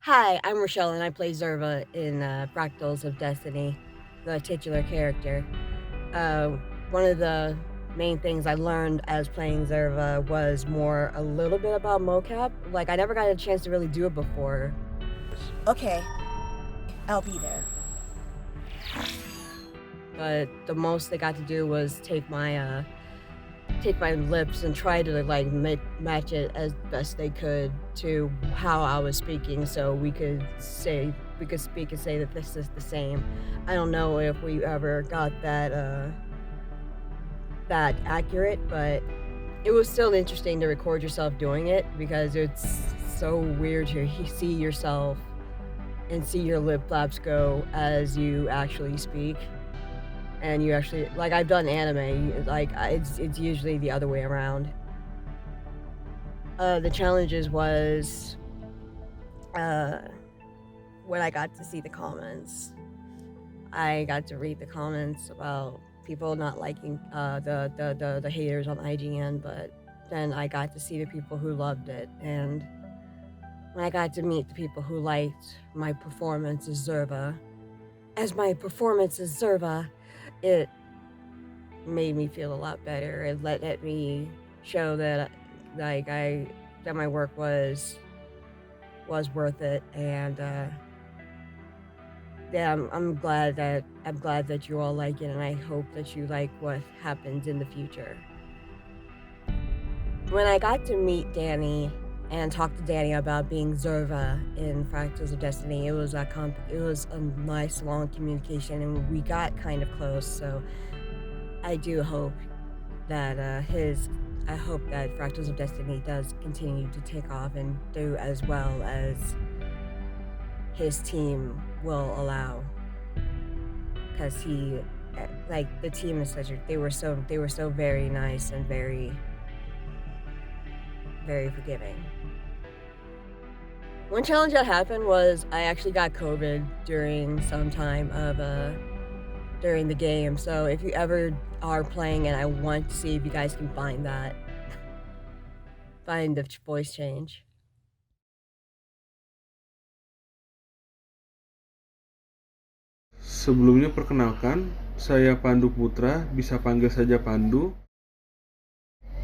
Hi, I'm Rochelle, and I play Zerva in Fractals of Destiny, the titular character. Uh, One of the main things I learned as playing Zerva was a little bit about mocap. Like, I never got a chance to really do it before, Okay, I'll be there. but the most they got to do was take my lips and try to like match it as best they could to how I was speaking, so we could speak and say that this is the same. I don't know if we ever got that accurate, but it was still interesting to record yourself doing it because it's so weird to see yourself and see your lip flaps go as you actually speak. And you actually like I've done anime, it's usually the other way around. The challenges was, uh, when I got to see the comments. I got to read the comments about people not liking, the haters on IGN, but then I got to see the people who loved it, and when I got to meet the people who liked my performance as Zerva, it made me feel a lot better. It let me show that, like, that my work was worth it, and yeah, I'm glad that you all like it, and I hope that you like what happens in the future. When I got to meet Danny and talk to Danny about being Zerva in Fractals of Destiny, it was a nice long communication, and we got kind of close. So I do hope that I hope that Fractals of Destiny does continue to take off and do as well as his team will allow, because the team is they were so very nice and very forgiving. One challenge that happened was I actually got COVID during some time of during the game. So if you ever are playing, and I want to see if you guys can find the voice change. Sebelumnya perkenalkan, saya Pandu Putra, bisa panggil saja Pandu.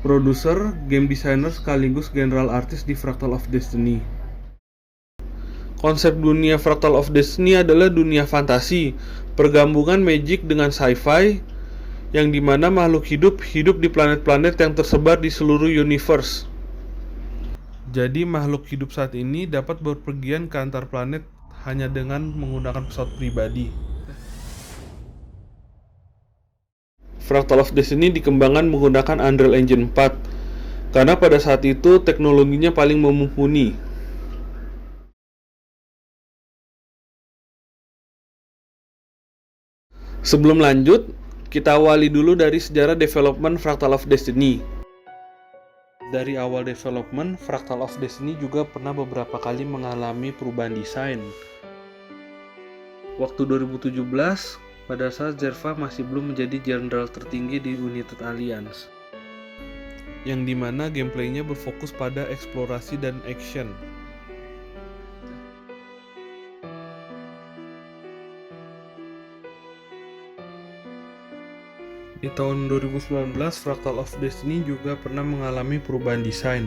Produser, game designer sekaligus general artis di Fractal of Destiny. Konsep dunia Fractal of Destiny adalah dunia fantasi, pergabungan magic dengan sci-fi, yang dimana makhluk hidup di planet-planet yang tersebar di seluruh universe. Jadi makhluk hidup saat ini dapat berpergian ke antar planet hanya dengan menggunakan pesawat pribadi. Fractal of Destiny dikembangkan menggunakan Unreal Engine 4 karena pada saat itu teknologinya paling mumpuni. Sebelum lanjut, kita awali dulu dari sejarah development Fractal of Destiny. Dari awal development, Fractal of Destiny juga pernah beberapa kali mengalami perubahan desain. Waktu 2017, pada saat Zerva masih belum menjadi jenderal tertinggi di United Alliance, yang dimana gameplaynya berfokus pada eksplorasi dan action. Di tahun 2019, Fractal of Destiny juga pernah mengalami perubahan desain.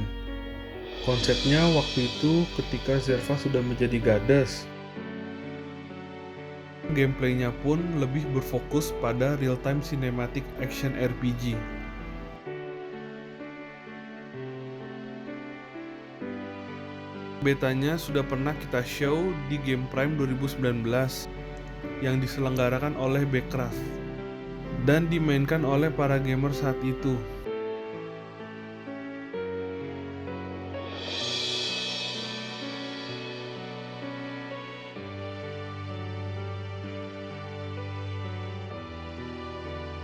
Konsepnya waktu itu ketika Zerva sudah menjadi Goddess, gameplaynya pun lebih berfokus pada real-time cinematic action RPG. Betanya sudah pernah kita show di Game Prime 2019 yang diselenggarakan oleh Backcraft dan dimainkan oleh para gamer saat itu.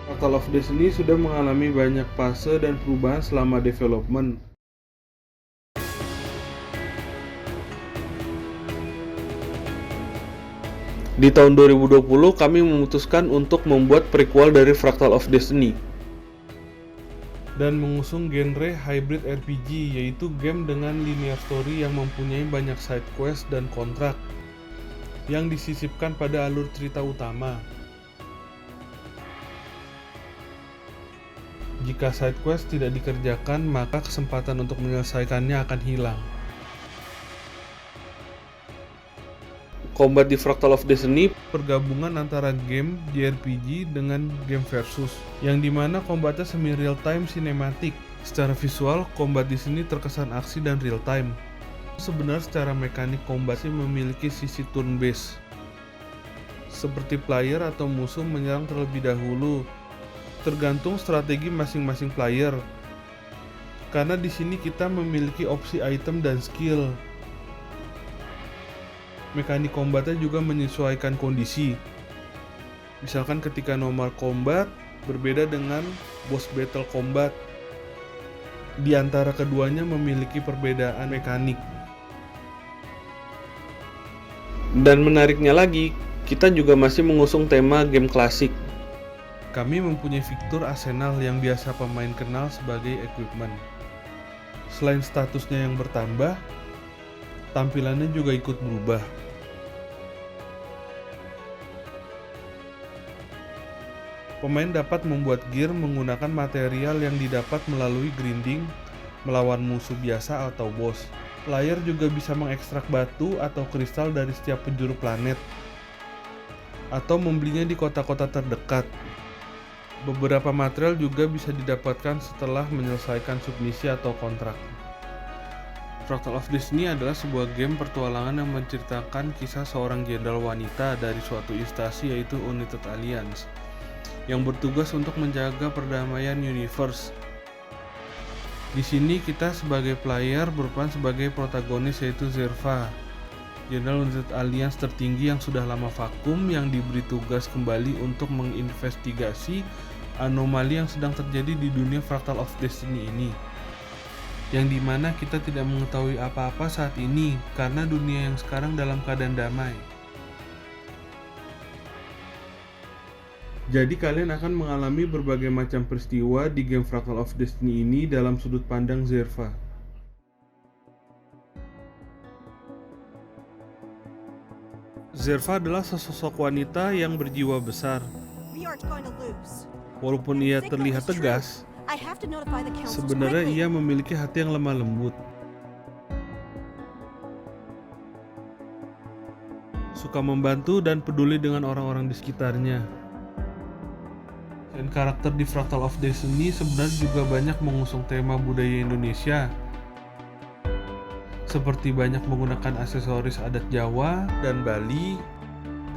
Fractal of Destiny sudah mengalami banyak fase dan perubahan selama development. Di tahun 2020, kami memutuskan untuk membuat prequel dari Fractal of Destiny. dan mengusung genre hybrid RPG, yaitu game dengan linear story yang mempunyai banyak side quest dan kontrak yang disisipkan pada alur cerita utama. Jika side quest tidak dikerjakan, maka kesempatan untuk menyelesaikannya akan hilang. Combat di Fractal of Destiny pergabungan antara game JRPG dengan game versus, yang dimana combatnya semi real time cinematic. Secara visual, combat di sini terkesan aksi dan real time. Sebenarnya secara mekanik combat sih memiliki sisi turn based, seperti player atau musuh menyerang terlebih dahulu, tergantung strategi masing-masing player. Karena di sini kita memiliki opsi item dan skill. Mekanik combatnya juga menyesuaikan kondisi. Misalkan ketika normal combat berbeda dengan boss battle combat. Di antara keduanya memiliki perbedaan mekanik. Dan menariknya lagi, kita juga masih mengusung tema game klasik. Kami mempunyai fitur arsenal yang biasa pemain kenal sebagai equipment. Selain statusnya yang bertambah, tampilannya juga ikut berubah. Pemain dapat membuat gear menggunakan material yang didapat melalui grinding melawan musuh biasa atau boss. Player juga bisa mengekstrak batu atau kristal dari setiap penjuru planet, atau membelinya di kota-kota terdekat. Beberapa material juga bisa didapatkan setelah menyelesaikan submisi atau kontrak. Fractal of Destiny adalah sebuah game pertualangan yang menceritakan kisah seorang jenderal wanita dari suatu instansi, yaitu United Alliance, yang bertugas untuk menjaga perdamaian universe. Di sini kita sebagai player berperan sebagai protagonis, yaitu Zerva, Jenderal United Alliance tertinggi yang sudah lama vakum, yang diberi tugas kembali untuk menginvestigasi anomali yang sedang terjadi di dunia Fractal of Destiny ini, yang dimana kita tidak mengetahui apa-apa saat ini karena dunia yang sekarang dalam keadaan damai. Jadi kalian akan mengalami berbagai macam peristiwa di game Fractal of Destiny ini dalam sudut pandang Zerva. Zerva adalah sesosok wanita yang berjiwa besar. Walaupun ia terlihat tegas, sebenarnya ia memiliki hati yang lemah lembut. Suka membantu dan peduli dengan orang-orang di sekitarnya. Dan karakter di Fractal of Destiny sebenarnya juga banyak mengusung tema budaya Indonesia, seperti banyak menggunakan aksesoris adat Jawa dan Bali,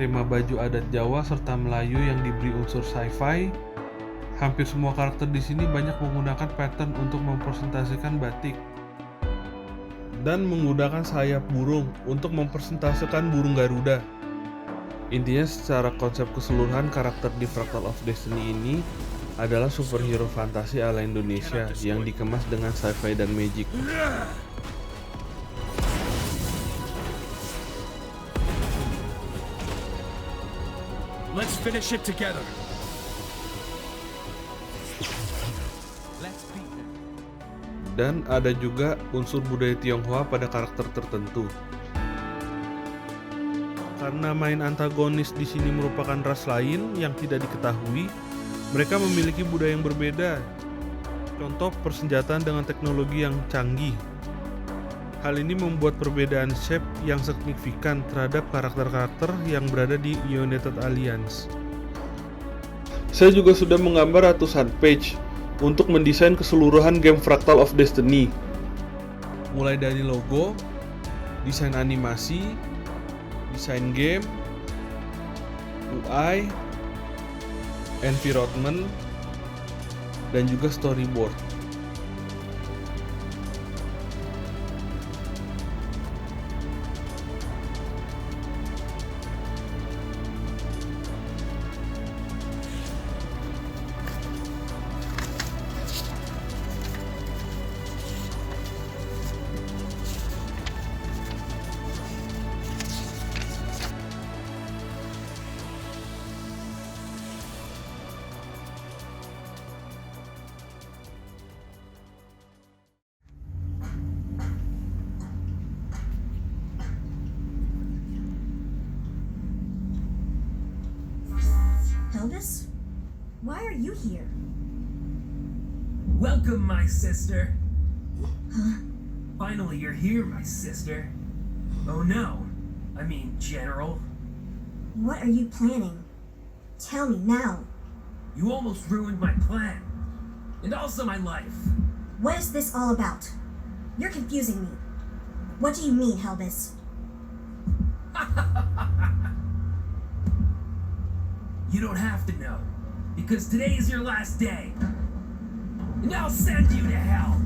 tema baju adat Jawa serta Melayu yang diberi unsur sci-fi. Hampir semua karakter di sini banyak menggunakan pattern untuk mempresentasikan batik, dan menggunakan sayap burung untuk mempresentasikan burung Garuda. Intinya secara konsep keseluruhan karakter di Fractal of Destiny ini adalah superhero fantasi ala Indonesia yang dikemas dengan sci-fi dan magic. Let's finish it together. Dan ada juga unsur budaya Tionghoa pada karakter tertentu. Karena main antagonis di sini merupakan ras lain yang tidak diketahui, mereka memiliki budaya yang berbeda. Contoh persenjataan dengan teknologi yang canggih. Hal ini membuat perbedaan shape yang signifikan terhadap karakter-karakter yang berada di United Alliance. Saya juga sudah menggambar ratusan page untuk mendesain keseluruhan game Fractal of Destiny. Mulai dari logo, desain animasi, desain game, UI, environment, dan juga storyboard. Elvis? Why are you here? Welcome, my sister. Finally, you're here, my sister. Oh no. I mean, General. What are you planning? Tell me now. You almost ruined my plan. And also my life. What is this all about? You're confusing me. What do you mean, Helvis? You don't have to know. Because today is your last day. And I'll send you to hell.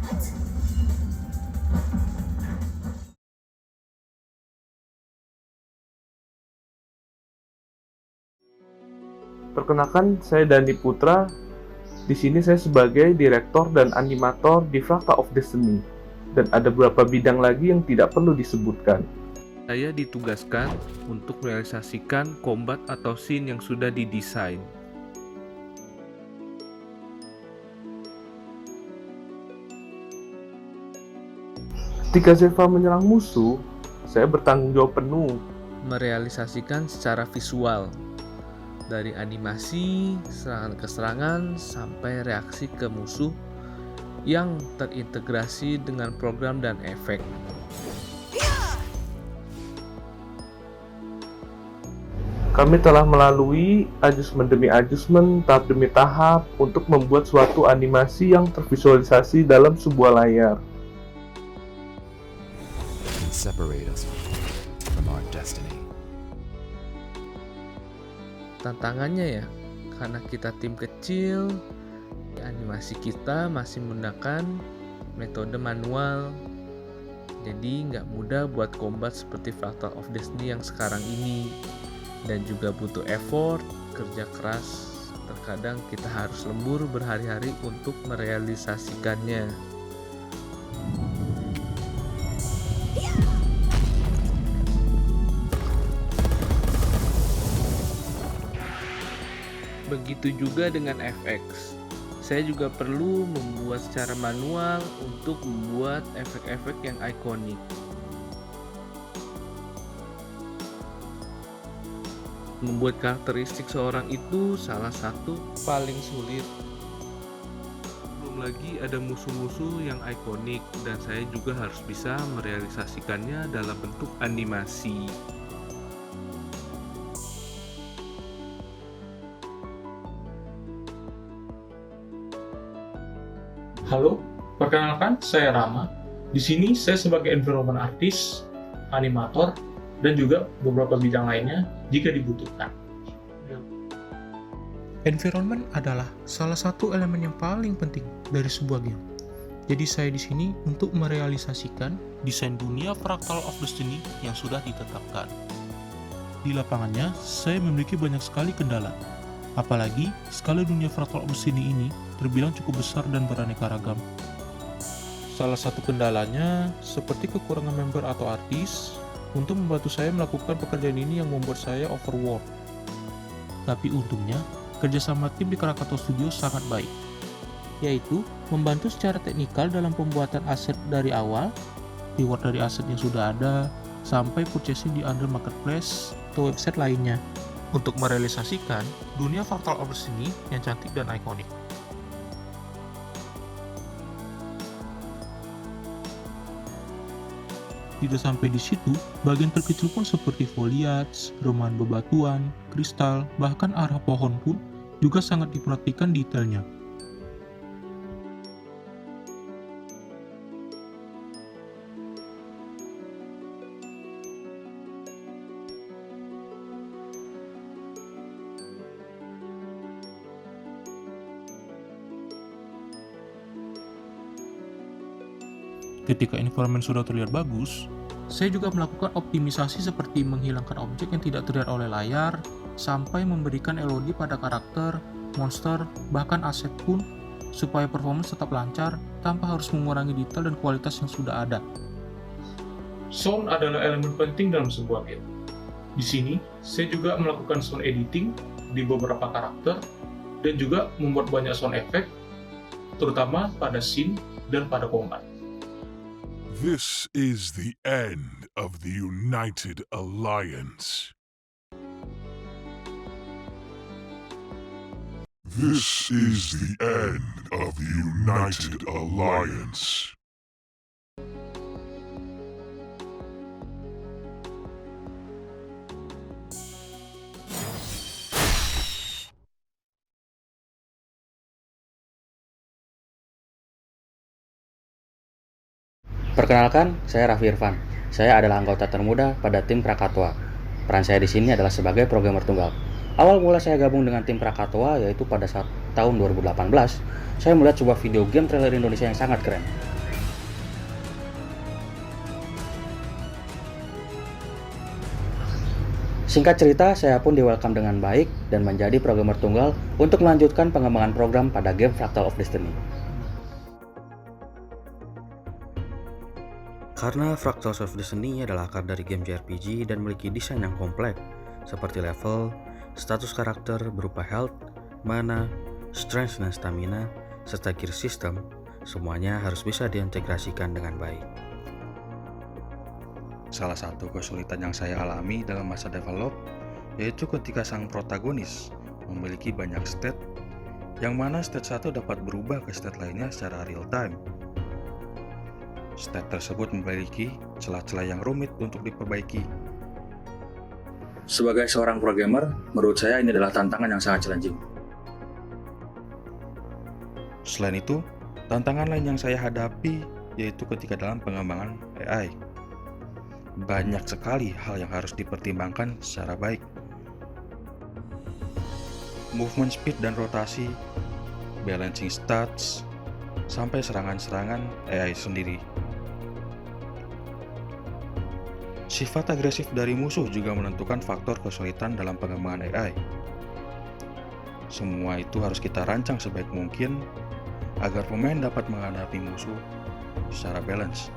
What? Perkenalkan, saya Dani Putra. Di sini saya sebagai direktur dan animator di Fractal of Destiny. Dan ada beberapa bidang lagi yang tidak perlu disebutkan. Saya ditugaskan untuk merealisasikan combat atau scene yang sudah didesain. Ketika Zeva menyerang musuh, saya bertanggung jawab penuh merealisasikan secara visual, dari animasi, serangan ke serangan, sampai reaksi ke musuh yang terintegrasi dengan program dan efek. Kami telah melalui adjustment demi adjustment, tahap demi tahap, untuk membuat suatu animasi yang tervisualisasi dalam sebuah layar. And separate us from our destiny. Tantangannya ya, karena kita tim kecil, animasi kita masih menggunakan metode manual, jadi nggak mudah buat combat seperti Fractal of Destiny yang sekarang ini, dan juga butuh effort, kerja keras. Terkadang kita harus lembur berhari-hari untuk merealisasikannya. Begitu juga dengan FX. Saya juga perlu membuat secara manual untuk membuat efek-efek yang ikonik. Membuat karakteristik seorang itu salah satu paling sulit. Belum lagi ada musuh-musuh yang ikonik, dan saya juga harus bisa merealisasikannya dalam bentuk animasi. Halo, perkenalkan saya Rama. Di sini saya sebagai environment artist, animator, dan juga beberapa bidang lainnya jika dibutuhkan. Environment adalah salah satu elemen yang paling penting dari sebuah game. Jadi saya di sini untuk merealisasikan desain dunia Fractal of Destiny yang sudah ditetapkan. Di lapangannya, saya memiliki banyak sekali kendala. Apalagi, skala dunia Fractal of Destiny ini terbilang cukup besar dan beraneka ragam. Salah satu kendalanya seperti kekurangan member atau artis untuk membantu saya melakukan pekerjaan ini yang membuat saya overwork. Tapi untungnya, kerjasama tim di Krakatau Studio sangat baik, yaitu membantu secara teknikal dalam pembuatan aset dari awal, reward dari aset yang sudah ada, sampai purchasing di Under Marketplace atau website lainnya, untuk merealisasikan dunia Fractal of Destiny yang cantik dan ikonik. Tidak sampai di situ, bagian terkecil pun seperti foliage, remahan bebatuan, kristal, bahkan arah pohon pun juga sangat diperhatikan detailnya. Ketika environment sudah terlihat bagus, saya juga melakukan optimisasi seperti menghilangkan objek yang tidak terlihat oleh layar, sampai memberikan LOD pada karakter, monster, bahkan aset pun, supaya performance tetap lancar tanpa harus mengurangi detail dan kualitas yang sudah ada. Sound adalah elemen penting dalam sebuah game. Di sini, saya juga melakukan sound editing di beberapa karakter, dan juga membuat banyak sound effect, terutama pada scene dan pada combat. This is the end of the United Alliance. This is the end of the United Alliance. Perkenalkan, saya Raffi Irfan. Saya adalah anggota termuda pada tim Krakatau. Peran saya di sini adalah sebagai programmer tunggal. Awal mula saya gabung dengan tim Krakatau yaitu pada saat tahun 2018, saya melihat sebuah video game trailer Indonesia yang sangat keren. Singkat cerita, saya pun di-welcome dengan baik dan menjadi programmer tunggal untuk melanjutkan pengembangan program pada game Fractal of Destiny. Karena Fractals of Destiny adalah akar dari game JRPG dan memiliki desain yang kompleks, seperti level, status karakter berupa health, mana, strength dan stamina, serta gear system, semuanya harus bisa diintegrasikan dengan baik. Salah satu kesulitan yang saya alami dalam masa develop, yaitu ketika sang protagonis memiliki banyak state, yang mana state satu dapat berubah ke state lainnya secara real time. State tersebut memiliki celah-celah yang rumit untuk diperbaiki. Sebagai seorang programmer, menurut saya ini adalah tantangan yang sangat challenging. Selain itu, tantangan lain yang saya hadapi yaitu ketika dalam pengembangan AI. Banyak sekali hal yang harus dipertimbangkan secara baik. Movement speed dan rotasi, balancing stats, sampai serangan-serangan AI sendiri. Sifat agresif dari musuh juga menentukan faktor kesulitan dalam pengembangan AI. Semua itu harus kita rancang sebaik mungkin agar pemain dapat menghadapi musuh secara balance.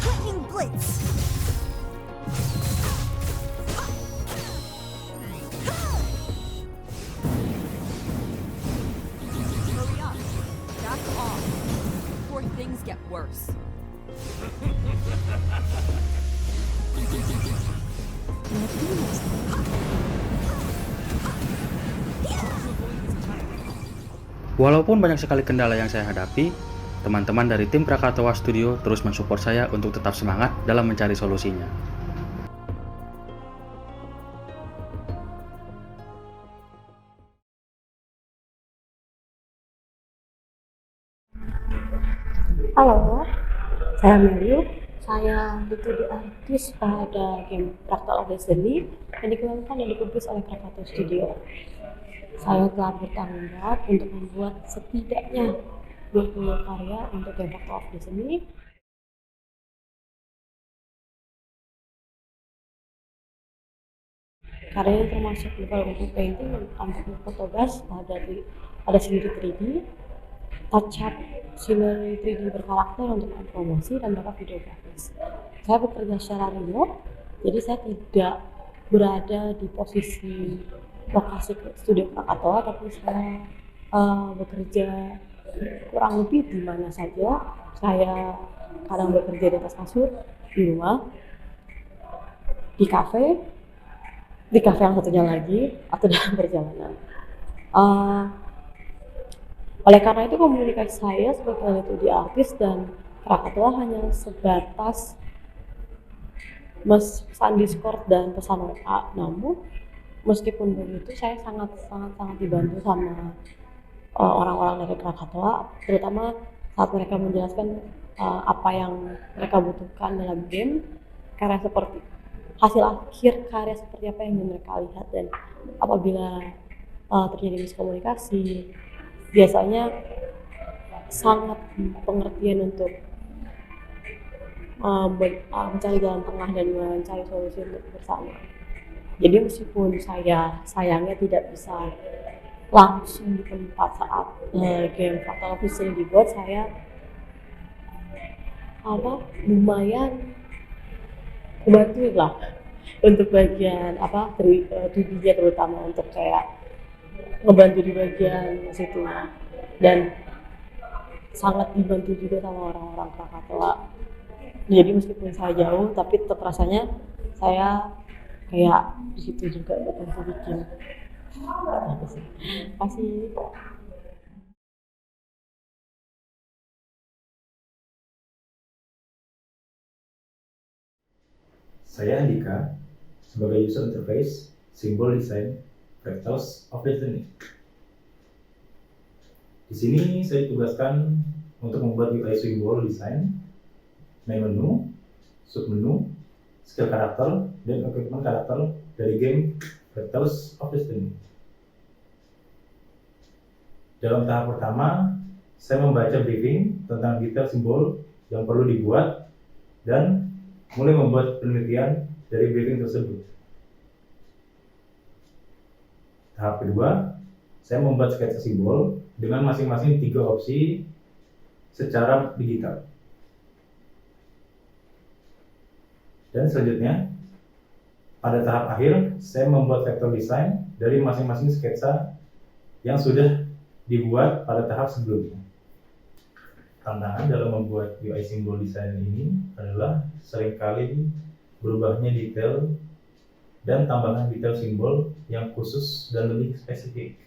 Lightning Blitz! Hurry up. Back off before things get worse. Walaupun banyak sekali kendala yang saya hadapi, teman-teman dari tim Krakatau Studio terus mensupport saya untuk tetap semangat dalam mencari solusinya. Halo, saya Melu. Saya dituduh artis pada game Fractal of Destiny yang dikembangkan dan dipublish oleh Krakatau Studio. Saya telah bertanggung jawab untuk membuat setidaknya 20 karya untuk game Fractal of Destiny. Karyanya termasuk development painting untuk fotogas, ada scenery 3D, touch-up scenery 3D berkarakter untuk promosi dan beberapa video grafis. Saya bekerja secara remote, jadi saya tidak berada di posisi lokasi studio Krakatau, tapi saya bekerja kurang lebih di mana saja. Saya kadang bekerja di atas kasur, di rumah, di kafe yang satunya lagi, atau dalam perjalanan. Oleh karena itu komunikasi saya sebagai studi artis dan Krakatau hanya sebatas pesan Discord dan pesan WA. Namun meskipun begitu saya sangat dibantu sama orang-orang dari Krakatau, terutama saat mereka menjelaskan apa yang mereka butuhkan dalam game, hasil akhir karya seperti apa yang mereka lihat, dan apabila terjadi miskomunikasi, biasanya sangat pengertian untuk mencari jalan tengah dan mencari solusi untuk bersama. Jadi meskipun saya sayangnya tidak bisa langsung di tempat saat game Fractal of Destiny dibuat, saya lumayan membantu lah untuk bagian 3D-nya, terutama untuk kayak ngebantu di bagian situ, dan sangat dibantu juga sama orang-orang Krakatau Jadi meskipun saya jauh, tapi tetap rasanya saya kayak di situ juga berarti bikin. Gitu sih. Makasih. Saya Andika, sebagai user interface, simbol desain, Fractals of Destiny. Di sini saya ditugaskan untuk membuat UI simbol desain, main menu, submenu, skill karakter, dan equipment karakter dari game Fractals of Destiny. Dalam tahap pertama, saya membaca briefing tentang detail simbol yang perlu dibuat dan mulai membuat penelitian dari briefing tersebut. Tahap kedua, saya membuat sketsa simbol dengan masing-masing 3 opsi secara digital. Dan selanjutnya, pada tahap akhir, saya membuat vektor desain dari masing-masing sketsa yang sudah dibuat pada tahap sebelumnya. Tantangan dalam membuat UI simbol desain ini adalah seringkali berubahnya detail dan tambahan detail simbol yang khusus dan lebih spesifik.